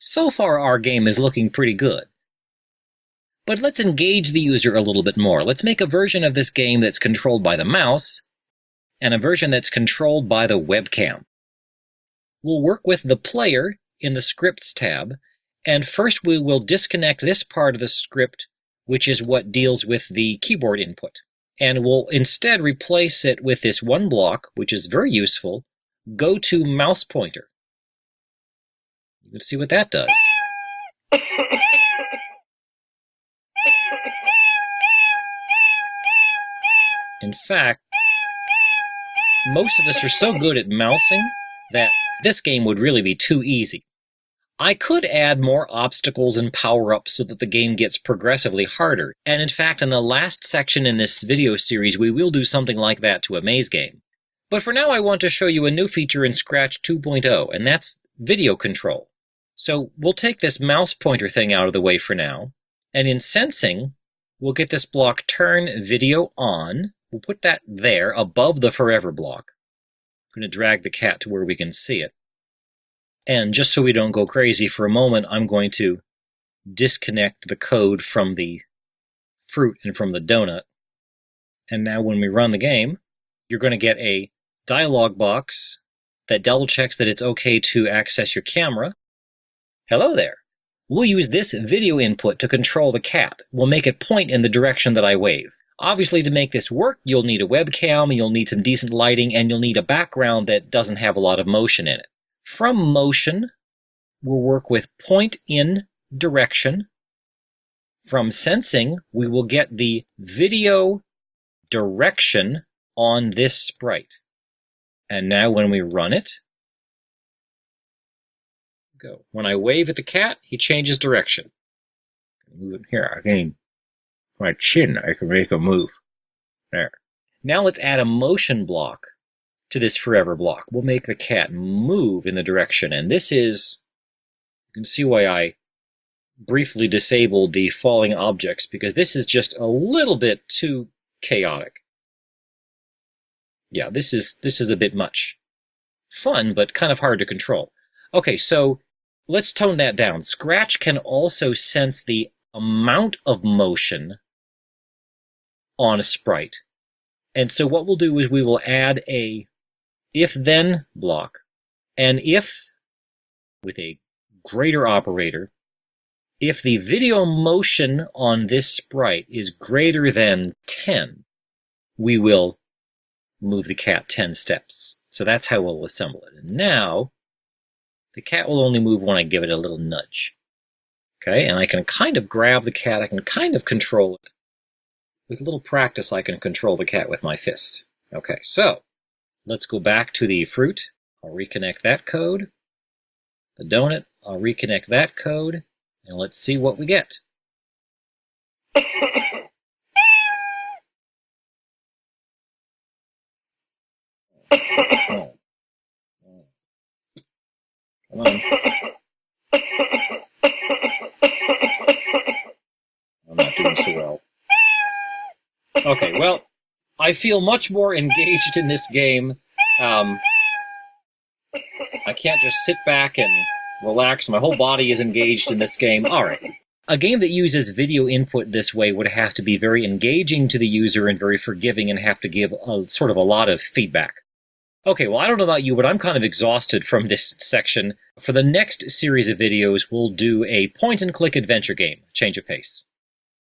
So far our game is looking pretty good. But let's engage the user a little bit more. Let's make a version of this game that's controlled by the mouse, and a version that's controlled by the webcam. We'll work with the player in the Scripts tab, and first we will disconnect this part of the script, which is what deals with the keyboard input. And we'll instead replace it with this one block, which is very useful, go to mouse pointer. You can see what that does. In fact, most of us are so good at mousing that this game would really be too easy. I could add more obstacles and power-ups so that the game gets progressively harder, and in fact in the last section in this video series we will do something like that to a maze game. But for now I want to show you a new feature in Scratch 2.0, and that's video control. So we'll take this mouse pointer thing out of the way for now, and in sensing we'll get this block turn video on. We'll put that there above the forever block. I'm going to drag the cat to where we can see it. And just so we don't go crazy for a moment, I'm going to disconnect the code from the fruit and from the donut. And now when we run the game, you're going to get a dialog box that double checks that it's okay to access your camera. Hello there. We'll use this video input to control the cat. We'll make it point in the direction that I wave. Obviously, to make this work, you'll need a webcam, you'll need some decent lighting, and you'll need a background that doesn't have a lot of motion in it. From motion, we'll work with point in direction. From sensing, we will get the video direction on this sprite. And now when we run it, go. When I wave at the cat, he changes direction. Move it here. I can my chin, I can make a move. There. Now let's add a motion block to this forever block. We'll make the cat move in the direction, and this is, you can see why I briefly disabled the falling objects, because this is just a little bit too chaotic. Yeah, this is a bit much. Fun, but kind of hard to control. Okay, so let's tone that down. Scratch can also sense the amount of motion on a sprite. And so what we'll do is we will add a if-then block, and if, with a greater operator, if the video motion on this sprite is greater than 10, we will move the cat 10 steps. So that's how we'll assemble it. And now, the cat will only move when I give it a little nudge. Okay, and I can kind of grab the cat, I can kind of control it. With a little practice, I can control the cat with my fist. Okay, so let's go back to the fruit. I'll reconnect that code. The donut, I'll reconnect that code. And let's see what we get. Oh. Come on. I'm not doing so well. Okay, well, I feel much more engaged in this game. I can't just sit back and relax. My whole body is engaged in this game. All right. A game that uses video input this way would have to be very engaging to the user and very forgiving and have to give sort of a lot of feedback. Okay, well, I don't know about you, but I'm kind of exhausted from this section. For the next series of videos, we'll do a point-and-click adventure game, change of pace.